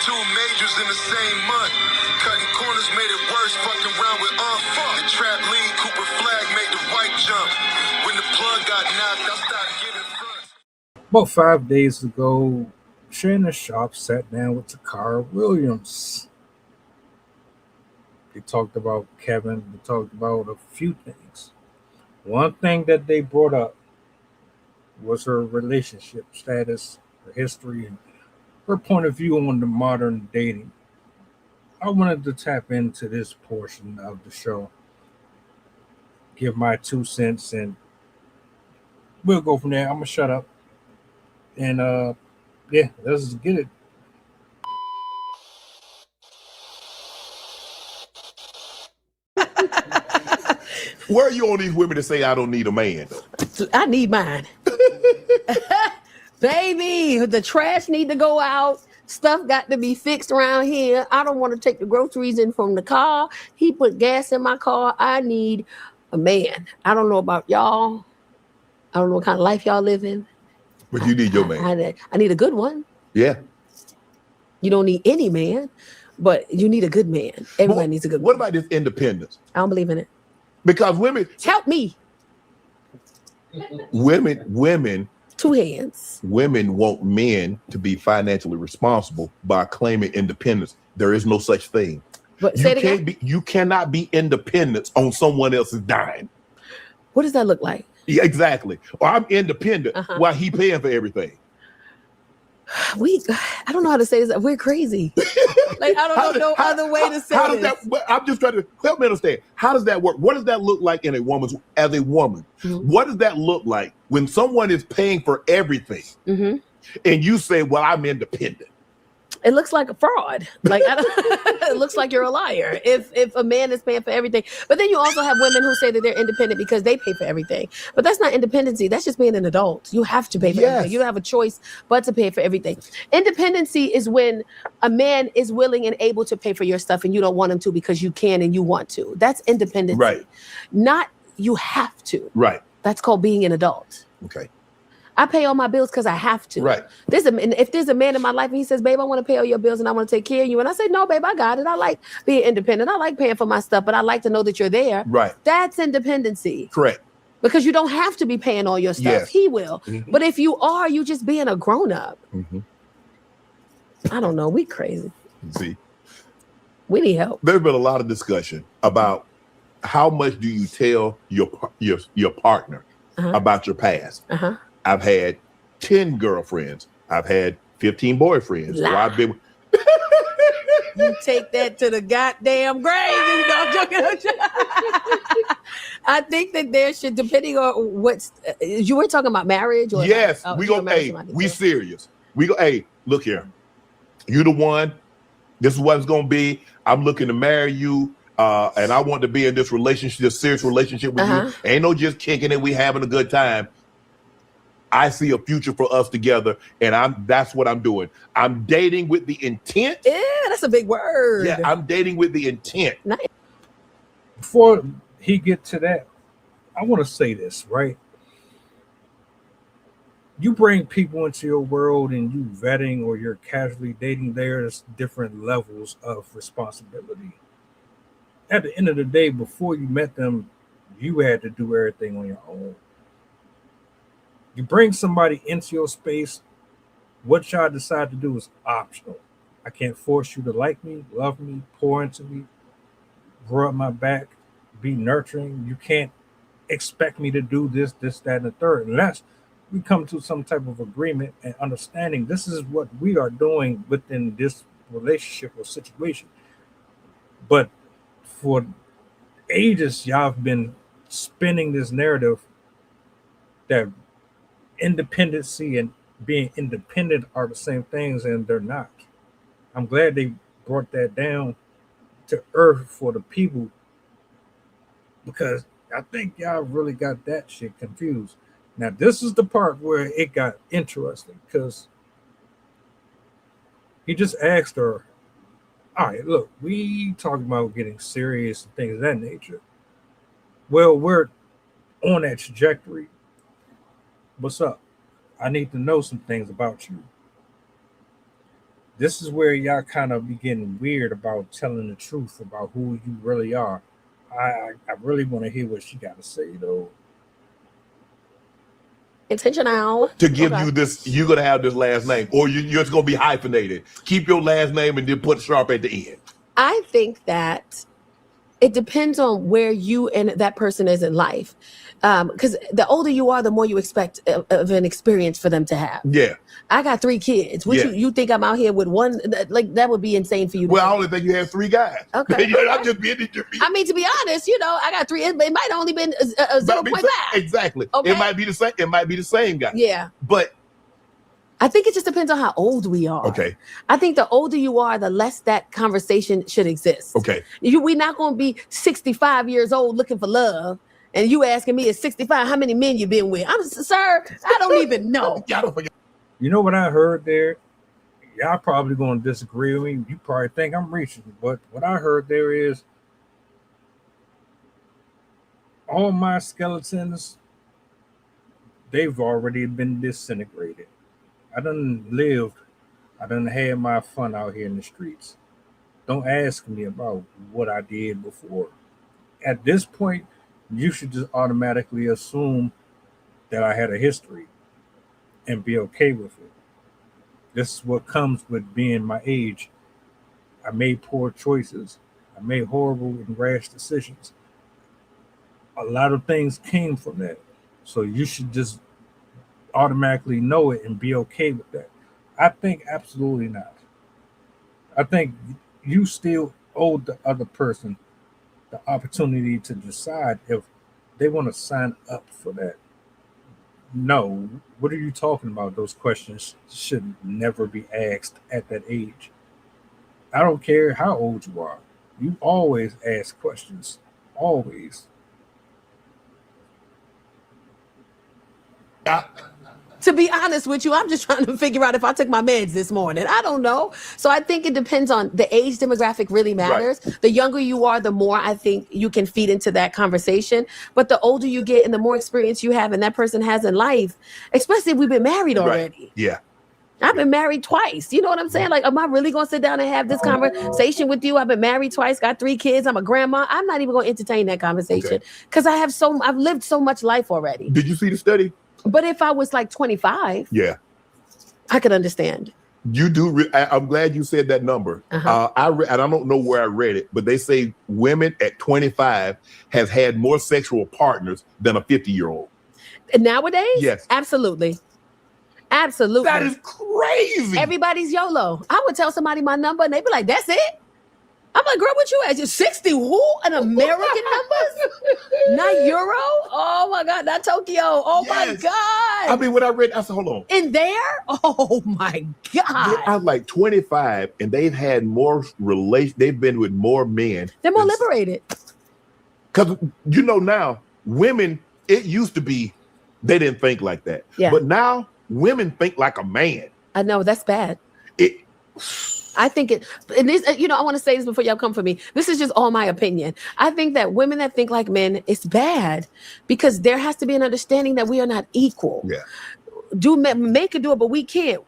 2 majors in the same month. Cutting corners made it worse. Fucking around with fuck. The trap lead, Cooper Flag made the white jump. When the plug got knocked, I started giving fronts. About 5 days ago, Shannon Sharpe sat down with Tacarra Williams. They talked about Kevin. They talked about a few things. One thing that they brought up was her relationship status, her history, and her point of view on the modern dating. I wanted to tap into this portion of the show, give my 2 cents, and we'll go from there. I'm gonna shut up, and yeah, let's get it. Where are you on these women that say I don't need a man? I need mine. Baby, the trash need to go out. Stuff got to be fixed around here. I don't want to take the groceries in from the car. He put gas in my car. I need a man. I don't know about y'all. I don't know what kind of life y'all live in. But you need your man. I need a good one. Yeah. You don't need any man, but you need a good man. Everybody needs a good man. What about this independence? I don't believe in it. Because women... Help me. Women... 2 hands. Women want men to be financially responsible by claiming independence. There is no such thing. But say it again. You cannot be independent on someone else's dime. What does that look like? Yeah, exactly. Or I'm independent while he paying for everything. I don't know how to say this. We're crazy. Like, I don't know no other way to say this. I'm just trying to help me understand. How does that work? What does that look like as a woman? Mm-hmm. What does that look like when someone is paying for everything and you say, well, I'm independent? It looks like a fraud. Like it looks like you're a liar if a man is paying for everything. But then you also have women who say that they're independent because they pay for everything. But that's not independency. That's just being an adult. You have to pay for everything. You don't have a choice but to pay for everything. Independency is when a man is willing and able to pay for your stuff and you don't want him to because you can and you want to. That's independency. Right. Not you have to. Right. That's called being an adult. Okay. I pay all my bills because I have to. Right. If there's a man in my life and he says, babe, I want to pay all your bills and I want to take care of you. And I say, no, babe, I got it. I like being independent. I like paying for my stuff, but I like to know that you're there. Right. That's independency. Correct. Because you don't have to be paying all your stuff. Yes. He will. Mm-hmm. But if you are, you just being a grown up. Mm-hmm. I don't know. We crazy. See, we need help. There's been a lot of discussion about how much do you tell your partner about your past. I've had 10 girlfriends. I've had 15 boyfriends. So I've been. You take that to the goddamn grave. You know, I'm joking. I think that there should, depending on what's, you were talking about marriage or yes, we serious. We go, hey, look here. You the one. This is what it's gonna be. I'm looking to marry you. And I want to be in this relationship, this serious relationship with you. Ain't no just kicking it. We having a good time. I see a future for us together, and that's what I'm doing. I'm dating with the intent. Yeah, that's a big word. Yeah, I'm dating with the intent. Nice. Before he get to that, I want to say this, right? You bring people into your world and you vetting or you're casually dating, there's different levels of responsibility. At the end of the day, before you met them, you had to do everything on your own. You bring somebody into your space, what y'all decide to do is optional. I can't force you to like me, love me, pour into me, rub my back, be nurturing. You can't expect me to do this, that, and the third, unless we come to some type of agreement and understanding this is what we are doing within this relationship or situation. But for ages, y'all have been spinning this narrative that independency and being independent are the same things, and they're not. I'm glad they brought that down to earth for the people, because I think y'all really got that shit confused. Now, this is the part where it got interesting, because he just asked her, all right, look, we talking about getting serious and things of that nature. Well, we're on that trajectory. What's up? I need to know some things about you. This is where y'all kind of be getting weird about telling the truth about who you really are. I really want to hear what she got to say though. Intentional. To give you this, you're gonna have this last name, or you're just gonna be hyphenated. Keep your last name and then put Sharpe at the end. I think that it depends on where you and that person is in life. Because the older you are, the more you expect of an experience for them to have. Yeah. I got 3 kids. What you think I'm out here with one? Like that would be insane for you. Well, I only think you have 3 guys. Okay. I'm just being. I mean, to be honest, I got 3. It might only been 0.5. Exactly. Okay. It might be the same. It might be the same guy. Yeah. But I think it just depends on how old we are. Okay. I think the older you are, the less that conversation should exist. Okay. We're not going to be 65 years old looking for love. And you asking me at 65, how many men you been with? Sir, I don't even know. You know what I heard there? Y'all probably going to disagree with me. You probably think I'm reaching. But what I heard there is all my skeletons, they've already been disintegrated. I done lived. I done had my fun out here in the streets. Don't ask me about what I did before. At this point, you should just automatically assume that I had a history and be okay with it. This is what comes with being my age. I made poor choices. I made horrible and rash decisions. A lot of things came from that. So you should just automatically know it and be okay with that. I think absolutely not. I think you still owe the other person the opportunity to decide if they want to sign up for that. No, what are you talking about? Those questions should never be asked at that age. I don't care how old you are. You always ask questions. Always. To be honest with you, I'm just trying to figure out if I took my meds this morning. I don't know. So I think it depends on the age demographic really matters. Right. The younger you are, the more I think you can feed into that conversation. But the older you get and the more experience you have and that person has in life, especially if we've been married already. Right. Yeah. I've been married twice. You know what I'm saying? Like, am I really going to sit down and have this conversation with you? I've been married twice, got 3 kids. I'm a grandma. I'm not even going to entertain that conversation because I've lived so much life already. Did you see the study? But if I was like 25, I could understand. You do. I'm glad you said that number. And I don't know where I read it, but they say women at 25 have had more sexual partners than a 50-year-old. Nowadays? Yes. Absolutely. Absolutely. That is crazy. Everybody's YOLO. I would tell somebody my number and they'd be like, that's it? I'm like, girl, what you at? You're 60 who? An American numbers? Not Euro? Oh my God, not Tokyo. Oh my God. I mean, when I read, I said, hold on. In there? Oh my God. I'm like 25 and they've had more they've been with more men. They're more liberated. Because now, women, it used to be, they didn't think like that. Yeah. But now, women think like a man. I know, that's bad. I think and this, I want to say this before y'all come for me. This is just all my opinion. I think that women that think like men, it's bad because there has to be an understanding that we are not equal. Yeah. Men can do it, but we can't.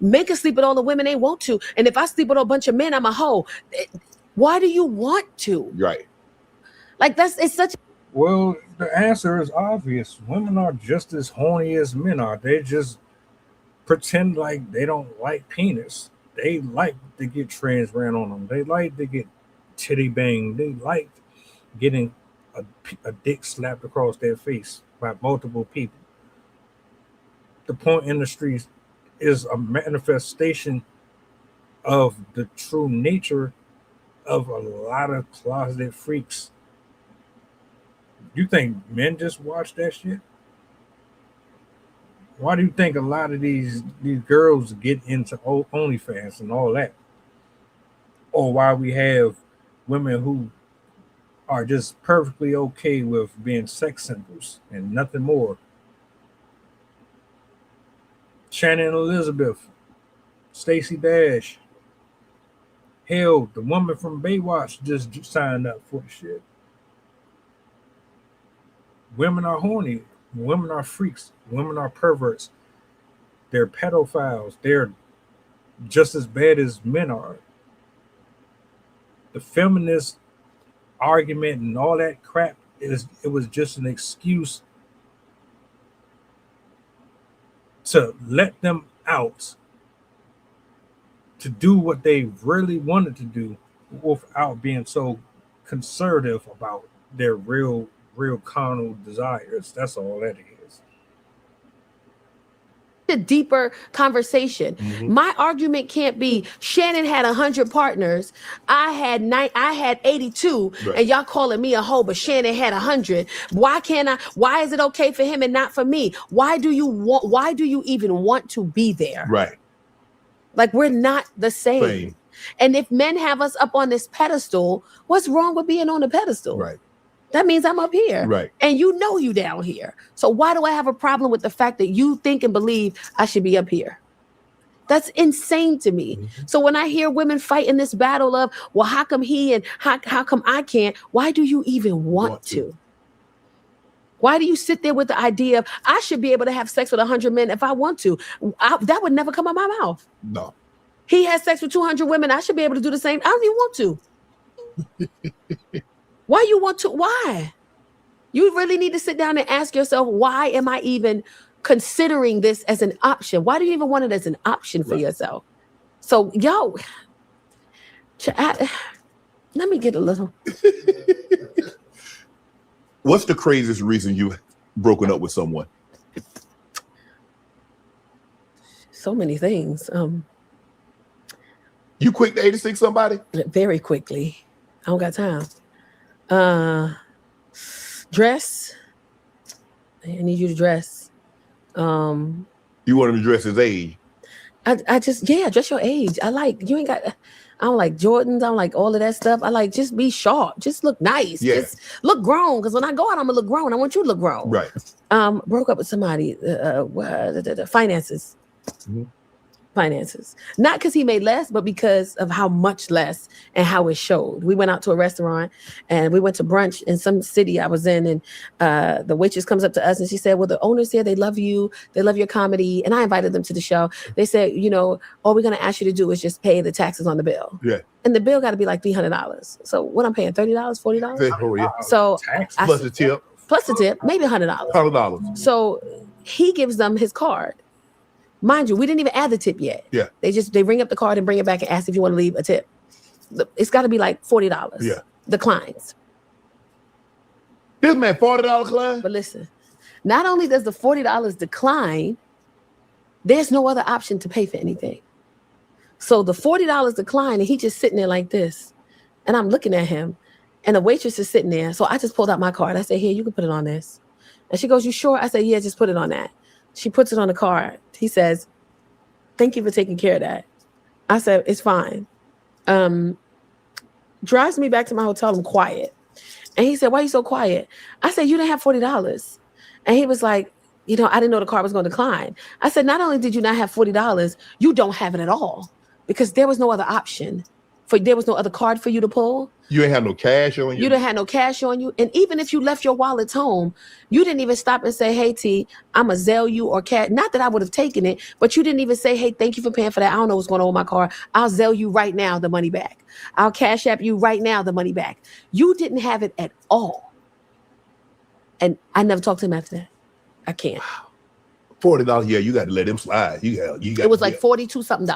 Men can sleep with all the women they want to. And if I sleep with a bunch of men, I'm a hoe. Why do you want to? Right. Like it's such. Well, the answer is obvious. Women are just as horny as men are. They just pretend like they don't like penis. They like to get trans ran on them. They like to get titty banged. They like getting a dick slapped across their face by multiple people. The porn industry is a manifestation of the true nature of a lot of closeted freaks. You think men just watch that shit? Why do you think a lot of these girls get into OnlyFans and all that? Or why we have women who are just perfectly okay with being sex symbols and nothing more? Shannon Elizabeth, Stacey Dash. Hell, the woman from Baywatch just signed up for the shit. Women are horny. Women are freaks. Women are perverts. They're pedophiles. They're just as bad as men are. The feminist argument and all that crap it was just an excuse to let them out to do what they really wanted to do without being so conservative about their real carnal desires. That's all that is. A deeper conversation. Mm-hmm. My argument can't be Shannon had 100 partners, I had 82, Right. and y'all calling me a hoe, but Shannon had 100. Why is it okay for him and not for me? Why do you even want to be there? Right. Like, we're not the same. And if men have us up on this pedestal, what's wrong with being on the pedestal? Right. That means I'm up here. Right. And you down here. So why do I have a problem with the fact that you think and believe I should be up here? That's insane to me. Mm-hmm. So when I hear women fighting this battle of, well, how come he and how come I can't? Why do you even want to? Why do you sit there with the idea of I should be able to have sex with 100 men if I want to? That would never come out my mouth. No. He has sex with 200 women. I should be able to do the same. I don't even want to. Why you want to? Why? You really need to sit down and ask yourself, why am I even considering this as an option? Why do you even want it as an option for yourself? So, let me get a little. What's the craziest reason you've broken up with someone? So many things. You quick to 86 somebody? Very quickly. I don't got time. Dress. I need you to dress. You want him to dress his age? I just dress your age. I don't like Jordans. I don't like all of that stuff. I like just be sharp. Just look nice. Yeah. Just look grown. Because when I go out, I'm gonna look grown. I want you to look grown. Right. Broke up with somebody. Finances. Mm-hmm. Finances. Not because he made less, but because of how much less and how it showed. We went out to a restaurant and we went to brunch in some city I was in, and the waitress comes up to us and she said, well, the owners here, they love you. They love your comedy. And I invited them to the show. They said, all we're going to ask you to do is just pay the taxes on the bill. Yeah. And the bill got to be like $300. So what I'm paying, $30, $40? Oh, yeah. So plus the tip. Plus the tip, maybe $100. $100. So he gives them his card. Mind you, we didn't even add the tip yet. Yeah. They ring up the card and bring it back and ask if you want to leave a tip. It's got to be like $40. Yeah. Declines. This man $40 decline? But listen, not only does the $40 decline, there's no other option to pay for anything. So the $40 decline, and he just sitting there like this. And I'm looking at him, and the waitress is sitting there. So I just pulled out my card. I said, here, you can put it on this. And she goes, you sure? I said, yeah, just put it on that. She puts it on the card. He says, thank you for taking care of that. I said, it's fine. Drives me back to my hotel. I'm quiet. And he said, why are you so quiet? I said, you didn't have $40. And he was like, I didn't know the card was going to decline. I said, not only did you not have $40, you don't have it at all because there was no other option. There was no other card for you to pull. You ain't have no cash on you? You didn't have no cash on you. And even if you left your wallets home, you didn't even stop and say, hey, T, I'm going to Zelle you or cash. Not that I would have taken it, but you didn't even say, hey, thank you for paying for that. I don't know what's going on with my car. I'll Zelle you right now the money back. I'll Cash App you right now the money back. You didn't have it at all. And I never talked to him after that. I can't. $40, yeah, you got to let him slide. You got. It was like $42 something.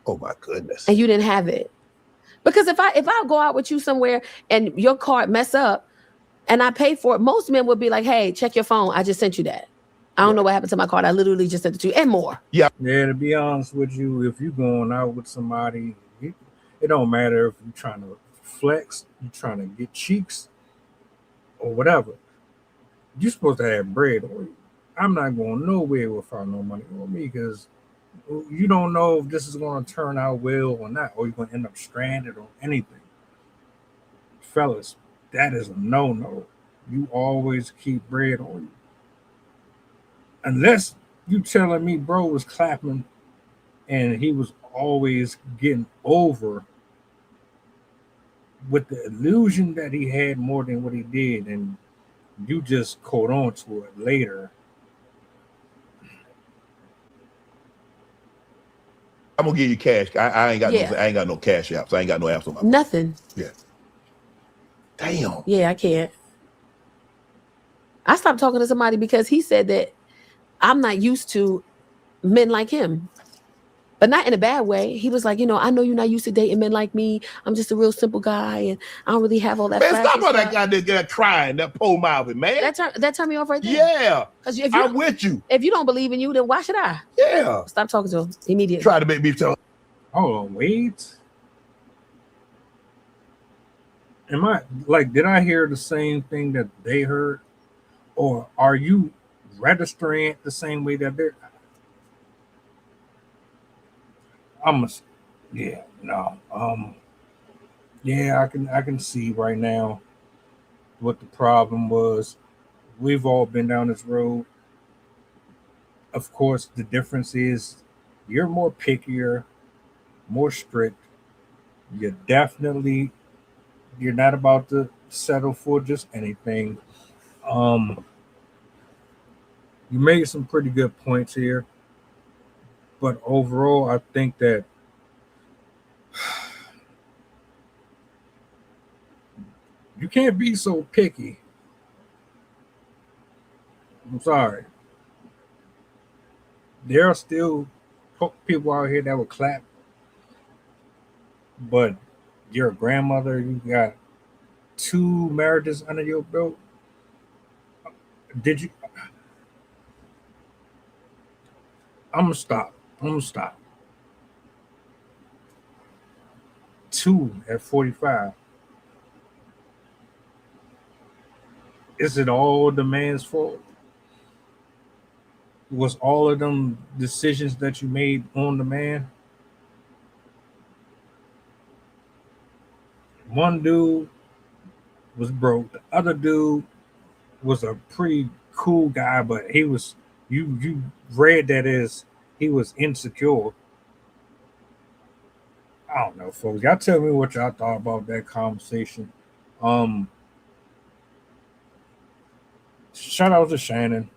Oh my goodness. And you didn't have it. Because if I go out with you somewhere and your card mess up and I pay for it, most men would be like, hey, check your phone. I just sent you that. I don't know what happened to my card. I literally just sent it to you and more. Yeah. Yeah, to be honest with you, if you're going out with somebody, it don't matter if you're trying to flex, you're trying to get cheeks or whatever. You're supposed to have bread on you. I'm not going nowhere without no money on me because you don't know if this is going to turn out well or not, or you're going to end up stranded or anything. Fellas, that is a no-no. You always keep bread on you. Unless you telling me bro was clapping and he was always getting over with the illusion that he had more than what he did, and you just caught on to it later. I'm gonna give you cash. I ain't got no cash apps. I ain't got no apps on my phone. Nothing. Yeah. Damn. Yeah, I can't. I stopped talking to somebody because he said that I'm not used to men like him. But not in a bad way. He was like, I know you're not used to dating men like me. I'm just a real simple guy, and I don't really have all that. Man, stop all that guy that crying, that poor mouth, man. That turned me off right there. Yeah, because I'm with you. If you don't believe in you, then why should I? Yeah. Stop talking to him immediately. Try to make me tell. Oh, wait. Did I hear the same thing that they heard? Or are you registering it the same way that they're? Yeah, I can see right now what the problem was. We've all been down this road. Of course, the difference is you're more pickier, more strict. You're not about to settle for just anything. You made some pretty good points here. But overall, I think that you can't be so picky. I'm sorry. There are still people out here that will clap. But you're a grandmother. You got 2 marriages under your belt. Did you? I'm going to stop. 2 at 45. Is it all the man's fault? Was all of them decisions that you made on the man? One dude was broke. The other dude was a pretty cool guy, but he was you read that as he was insecure. I don't know, folks. Y'all tell me what y'all thought about that conversation. Shout out to Shannon.